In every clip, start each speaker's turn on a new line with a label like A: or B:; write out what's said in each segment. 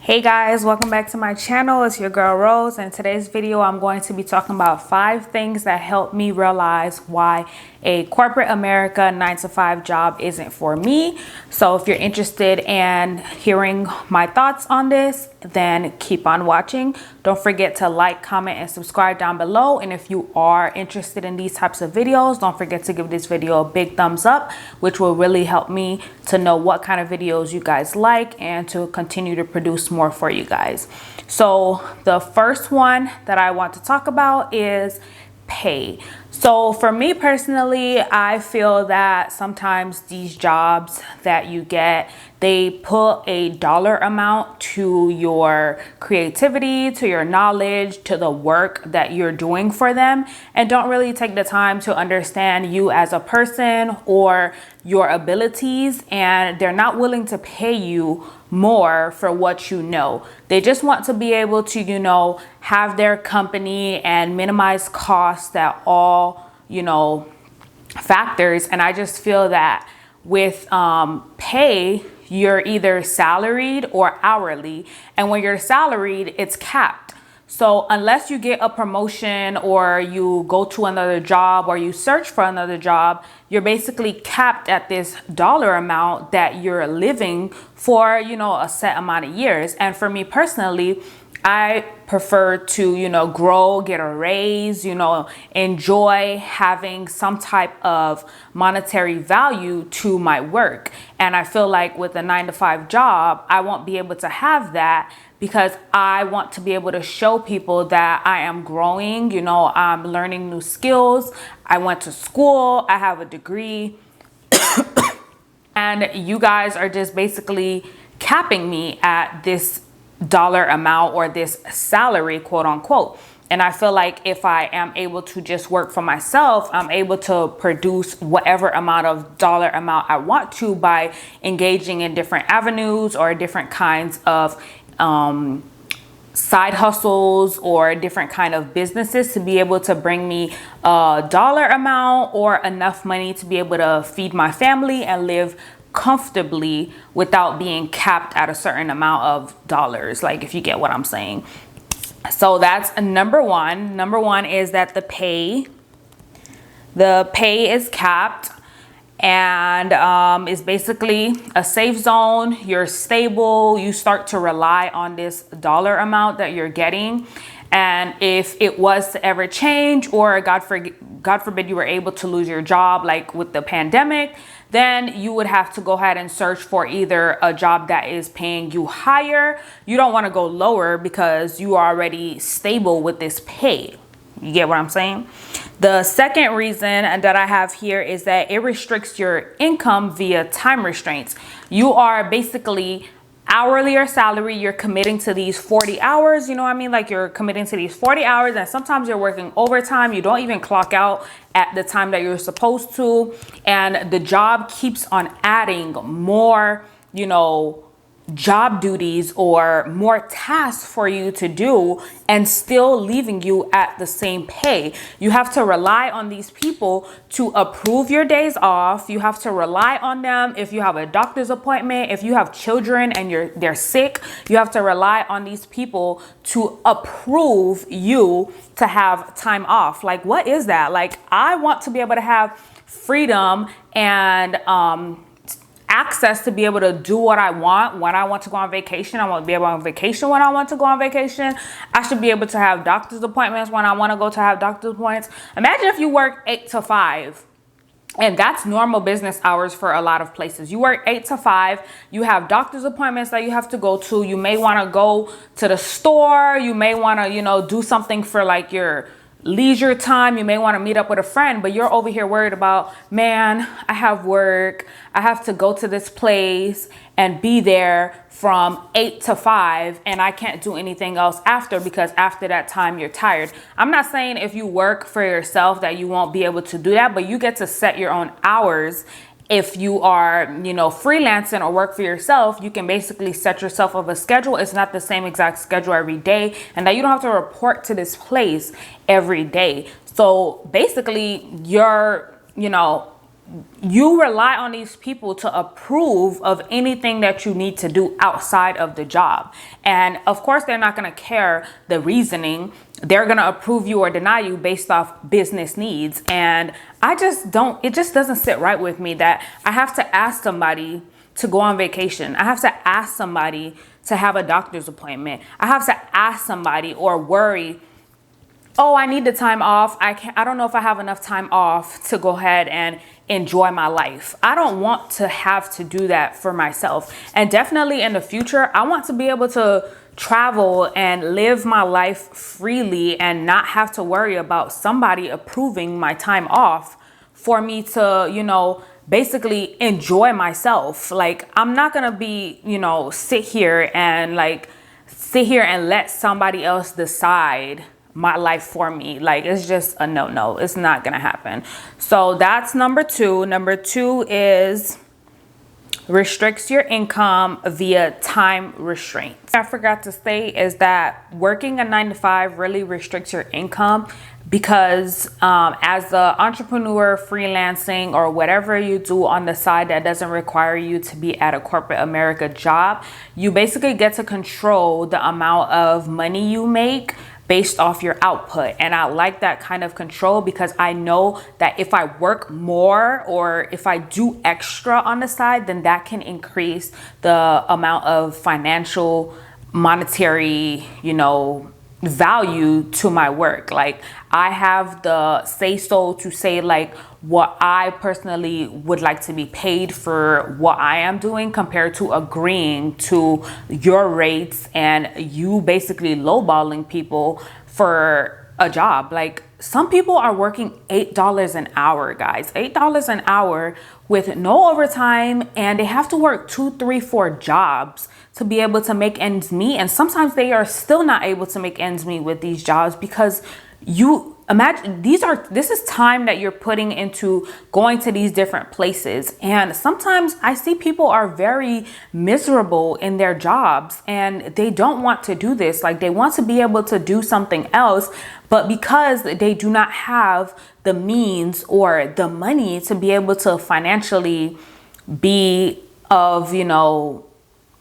A: Hey guys, welcome back to my channel. It's your girl Rose, and in today's video I'm going to be talking about 5 things that helped me realize why a corporate America 9-to-5 job isn't for me. So if you're interested in hearing my thoughts on this, then keep on watching. Don't forget to like, comment, and subscribe down below. And if you are interested in these types of videos, don't forget to give this video a big thumbs up, which will really help me to know what kind of videos you guys like and to continue to produce more for you guys. So the first one that I want to talk about is pay. So for me personally, I feel that sometimes these jobs that you get, they put a dollar amount to your creativity, to your knowledge, to the work that you're doing for them, and don't really take the time to understand you as a person or your abilities, and they're not willing to pay you more for what you know. They just want to be able to, have their company and minimize costs at all, factors. And I just feel that with pay, you're either salaried or hourly. And when you're salaried, it's capped. So unless you get a promotion or you go to another job or you search for another job, you're basically capped at this dollar amount that you're living for, a set amount of years. And for me personally, I prefer to, grow, get a raise, enjoy having some type of monetary value to my work. And I feel like with a 9-to-5 job, I won't be able to have that because I want to be able to show people that I am growing, I'm learning new skills. I went to school, I have a degree, and you guys are just basically capping me at this dollar amount or this salary, quote unquote. And I feel like if I am able to just work for myself, I'm able to produce whatever amount of dollar amount I want to by engaging in different avenues or different kinds of side hustles or different kind of businesses to be able to bring me a dollar amount or enough money to be able to feed my family and live comfortably without being capped at a certain amount of dollars, like if you get what I'm saying. So that's number one. Number one is that the pay is capped and is basically a safe zone. You're stable. You start to rely on this dollar amount that you're getting. And if it was to ever change, or God forbid you were able to lose your job, like with the pandemic, then you would have to go ahead and search for either a job that is paying you higher. You don't want to go lower because you are already stable with this pay. You get what I'm saying? The second reason that I have here is that it restricts your income via time restraints. You are basically hourly or salary, you're committing to these 40 hours, like you're committing to these 40 hours, and sometimes you're working overtime. You don't even clock out at the time that you're supposed to, and the job keeps on adding more, job duties or more tasks for you to do and still leaving you at the same pay. You have to rely on these people to approve your days off. You have to rely on them if you have a doctor's appointment, if you have children and they're sick. You have to rely on these people to approve you to have time off. Like, what is that? Like, I want to be able to have freedom and access to be able to do what I want when I want to go on vacation. I want to be able on vacation when I want to go on vacation. I should be able to have doctor's appointments when I want to go to have doctor's appointments. Imagine if you work 8 to 5. And that's normal business hours for a lot of places. You work 8 to 5. You have doctor's appointments that you have to go to. You may want to go to the store. You may want to, do something for like your leisure time. You may want to meet up with a friend, but you're over here worried about, man, I have work. I have to go to this place and be there from 8 to 5, and I can't do anything else after, because after that time you're tired. I'm not saying if you work for yourself that you won't be able to do that, but you get to set your own hours. If you are, freelancing or work for yourself, you can basically set yourself up a schedule. It's not the same exact schedule every day, and that you don't have to report to this place every day. So basically, your, you rely on these people to approve of anything that you need to do outside of the job. And of course, they're not going to care the reasoning. They're going to approve you or deny you based off business needs. And it just doesn't sit right with me that I have to ask somebody to go on vacation. I have to ask somebody to have a doctor's appointment. I have to ask somebody or worry, oh, I need the time off. I don't know if I have enough time off to go ahead and enjoy my life. I don't want to have to do that for myself. And definitely in the future, I want to be able to travel and live my life freely and not have to worry about somebody approving my time off for me to, basically enjoy myself. Like, I'm not gonna be, sit here and let somebody else decide my life for me. Like, it's just a no. It's not gonna happen. So that's number 2. Number 2 is restricts your income via time restraint. I forgot to say is that working a 9-to-5 really restricts your income because as an entrepreneur, freelancing, or whatever you do on the side that doesn't require you to be at a corporate America job, you basically get to control the amount of money you make based off your output. And I like that kind of control because I know that if I work more or if I do extra on the side, then that can increase the amount of financial, monetary, value to my work. Like, I have the say so to say like what I personally would like to be paid for what I am doing compared to agreeing to your rates and you basically lowballing people for a job. Like, some people are working $8 an hour, guys. $8 an hour with no overtime, and they have to work 2, 3, 4 jobs to be able to make ends meet. And sometimes they are still not able to make ends meet with these jobs because you imagine this is time that you're putting into going to these different places. And sometimes I see people are very miserable in their jobs and they don't want to do this. Like, they want to be able to do something else, but because they do not have the means or the money to be able to financially be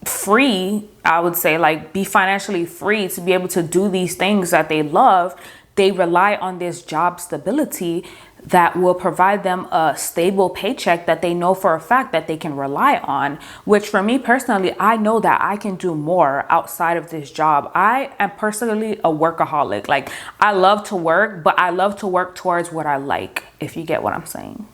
A: free, I would say, like, be financially free to be able to do these things that they love, they rely on this job stability that will provide them a stable paycheck that they know for a fact that they can rely on. Which, for me personally, I know that I can do more outside of this job. I am personally a workaholic. Like, I love to work, but I love to work towards what I like, if you get what I'm saying.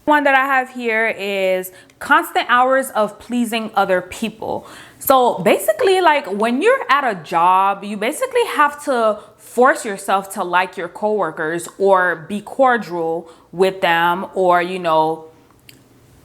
A: One that I have here is constant hours of pleasing other people. So basically, like, when you're at a job, you basically have to force yourself to like your coworkers or be cordial with them, or,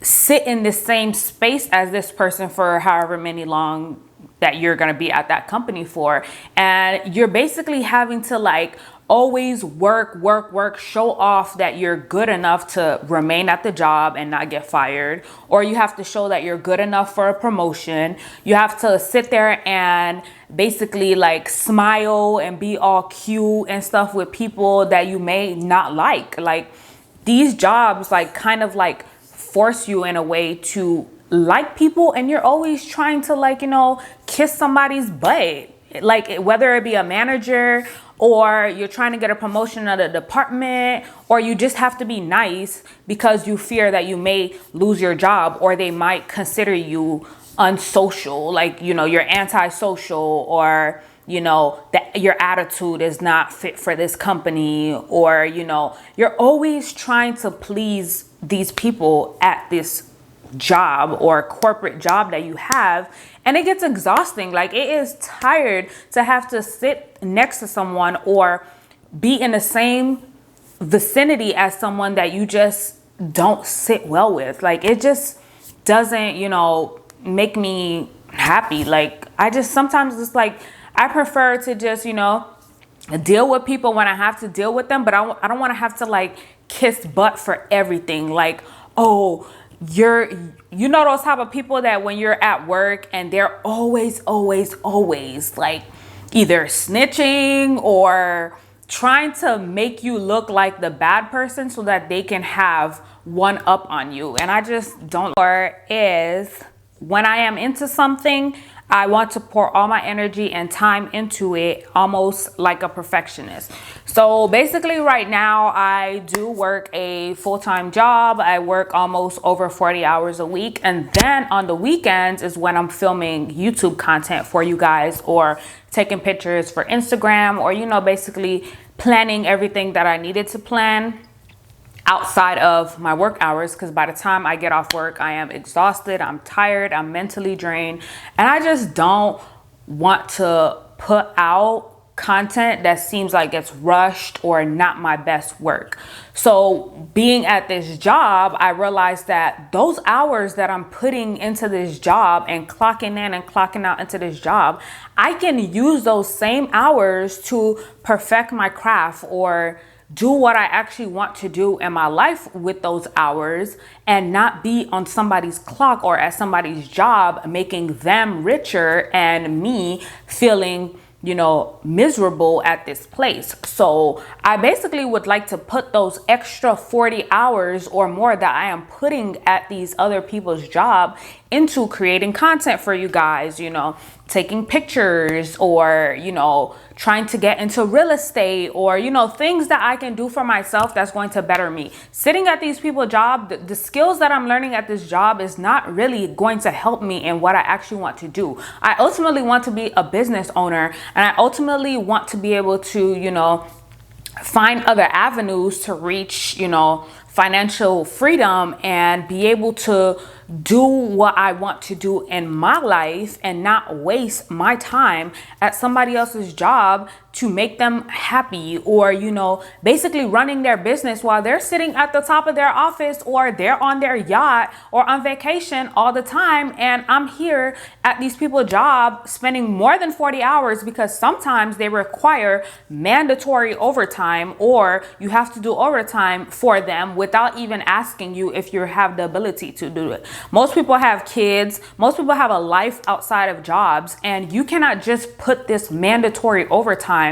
A: sit in the same space as this person for however many long that you're going to be at that company for. And you're basically having to always work, show off that you're good enough to remain at the job and not get fired, or you have to show that you're good enough for a promotion. You have to sit there and basically smile and be all cute and stuff with people that you may not like. Like, these jobs force you in a way to like people, and you're always trying to kiss somebody's butt, whether it be a manager, or you're trying to get a promotion at a department, or you just have to be nice because you fear that you may lose your job, or they might consider you unsocial, you're antisocial, or that your attitude is not fit for this company, or you're always trying to please these people at this job or corporate job that you have, and it gets exhausting. Like, it is tired to have to sit next to someone or be in the same vicinity as someone that you just don't sit well with. Like, it just doesn't make me happy. Like, I just sometimes it's I prefer to just deal with people when I have to deal with them, but I don't want to have to kiss butt for everything. Like, oh, those type of people that when you're at work and they're always either snitching or trying to make you look like the bad person so that they can have one up on you. And I just don't. Or is when I am into something, I want to pour all my energy and time into it, almost like a perfectionist. So basically right now I do work a full-time job. I work almost over 40 hours a week. And then on the weekends is when I'm filming YouTube content for you guys, or taking pictures for Instagram, or, you know, basically planning everything that I needed to plan outside of my work hours, because by the time I get off work, I am exhausted, I'm tired, I'm mentally drained, and I just don't want to put out content that seems like it's rushed or not my best work. So being at this job, I realized that those hours that I'm putting into this job and clocking in and clocking out into this job, I can use those same hours to perfect my craft or do what I actually want to do in my life with those hours, and not be on somebody's clock or at somebody's job, making them richer and me feeling, you know, miserable at this place. So I basically would like to put those extra 40 hours or more that I am putting at these other people's job into creating content for you guys, you know, taking pictures, or, you know, trying to get into real estate, or, you know, things that I can do for myself that's going to better me. Sitting at these people's job, the skills that I'm learning at this job is not really going to help me in what I actually want to do. I ultimately want to be a business owner, and I ultimately want to be able to, you know, find other avenues to reach, you know, financial freedom and be able to do what I want to do in my life and not waste my time at somebody else's job to make them happy, or, you know, basically running their business while they're sitting at the top of their office, or they're on their yacht or on vacation all the time. And I'm here at these people's job spending more than 40 hours, because sometimes they require mandatory overtime, or you have to do overtime for them without even asking you if you have the ability to do it. Most people have kids, most people have a life outside of jobs, and you cannot just put this mandatory overtime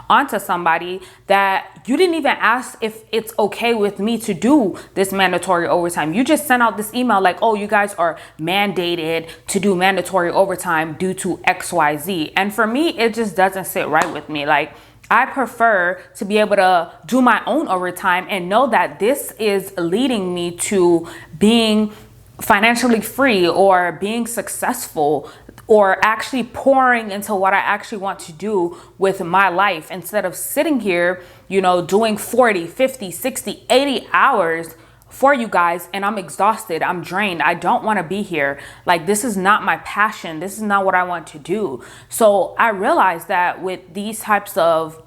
A: onto somebody that you didn't even ask if it's okay with me to do this mandatory overtime. You just sent out this email like, oh, you guys are mandated to do mandatory overtime due to XYZ. And for me, it just doesn't sit right with me. Like, I prefer to be able to do my own overtime and know that this is leading me to being financially free, or being successful, or actually pouring into what I actually want to do with my life, instead of sitting here, you know, doing 40, 50, 60, 80 hours for you guys, and I'm exhausted, I'm drained, I don't want to be here. Like, this is not my passion, this is not what I want to do. So I realized that with these types of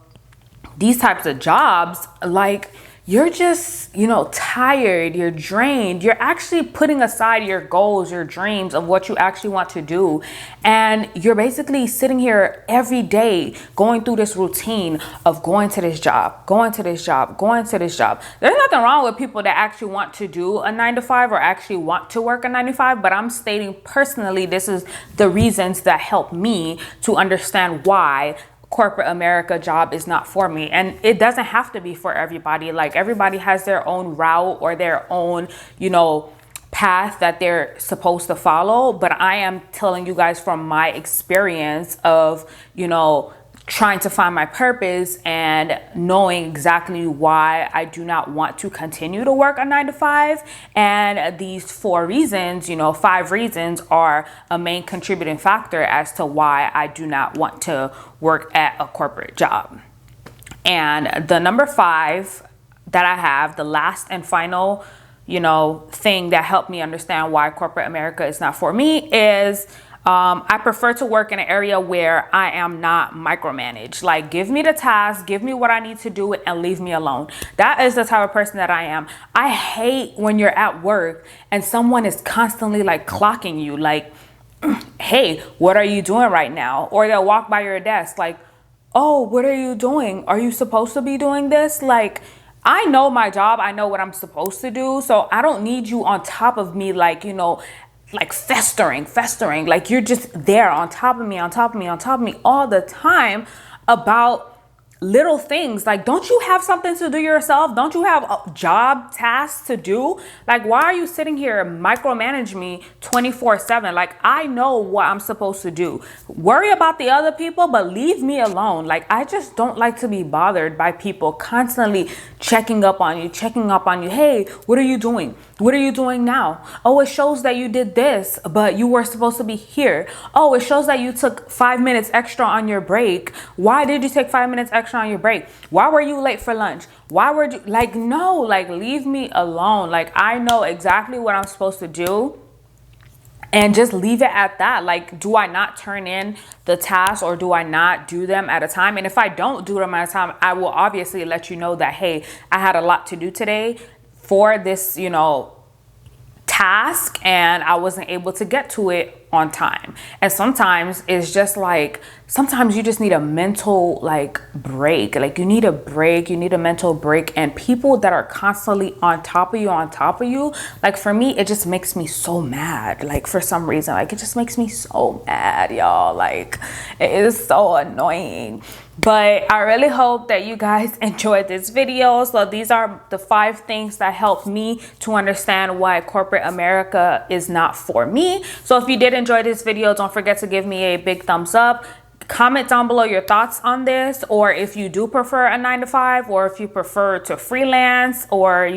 A: jobs, like, you're just, you know, tired, you're drained, you're actually putting aside your goals, your dreams of what you actually want to do. And you're basically sitting here every day going through this routine of going to this job, going to this job, going to this job. There's nothing wrong with people that actually want to do a 9-to-5 or actually want to work a 9-to-5, but I'm stating personally, this is the reasons that help me to understand why corporate America job is not for me. And it doesn't have to be for everybody. Like, everybody has their own route or their own, you know, path that they're supposed to follow. But I am telling you guys from my experience of, you know, trying to find my purpose and knowing exactly why I do not want to continue to work a 9-to-5. And these 4 reasons, you know, 5 reasons are a main contributing factor as to why I do not want to work at a corporate job. And the number 5 that I have, the last and final, you know, thing that helped me understand why corporate America is not for me is I prefer to work in an area where I am not micromanaged. Like, give me the task, give me what I need to do, and leave me alone. That is the type of person that I am. I hate when you're at work and someone is constantly like clocking you, like, hey, what are you doing right now? Or they'll walk by your desk like, oh, what are you doing? Are you supposed to be doing this? Like, I know my job, I know what I'm supposed to do, so I don't need you on top of me, like, you know, like festering, like you're just there on top of me all the time about little things. Like, don't you have something to do yourself? Don't you have job tasks to do? Like, why are you sitting here micromanage me 24/7? Like, I know what I'm supposed to do. Worry about the other people, but leave me alone. Like, I just don't like to be bothered by people constantly checking up on you. Hey, what are you doing? What are you doing now? Oh, it shows that you did this, but you were supposed to be here. Oh, it shows that you took 5 minutes extra on your break. Why did you take 5 minutes extra on your break? Why were you late for lunch? Why were you like, no, like, leave me alone. Like, I know exactly what I'm supposed to do. And just leave it at that. Like, do I not turn in the tasks, or do I not do them at a time? And if I don't do them at a time, I will obviously let you know that, hey, I had a lot to do today for this, task, and I wasn't able to get to it on time. And sometimes it's just like, sometimes you just need a mental break. Like, you need a break, you need a mental break. And people that are constantly on top of you, like, for me, it just makes me so mad. Like, for some reason, like, it just makes me so mad, y'all. Like, it is so annoying. But I really hope that you guys enjoyed this video. So these are the 5 things that helped me to understand why corporate America is not for me. So if you did enjoy this video, don't forget to give me a big thumbs up. Comment down below your thoughts on this, or if you do prefer a 9-to-5, or if you prefer to freelance, or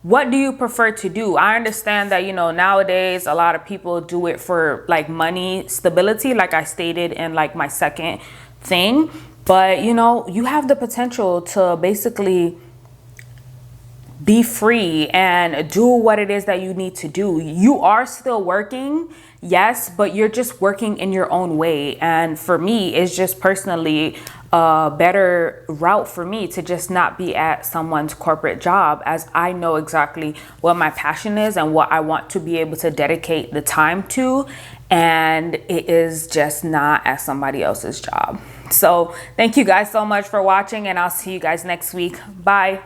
A: what do you prefer to do? I understand that nowadays a lot of people do it for like money stability, like I stated in like my second thing. But you have the potential to basically be free and do what it is that you need to do. You are still working, yes, but you're just working in your own way. And for me, it's just personally a better route for me to just not be at someone's corporate job, as I know exactly what my passion is and what I want to be able to dedicate the time to. And it is just not at somebody else's job. So thank you guys so much for watching, and I'll see you guys next week. Bye.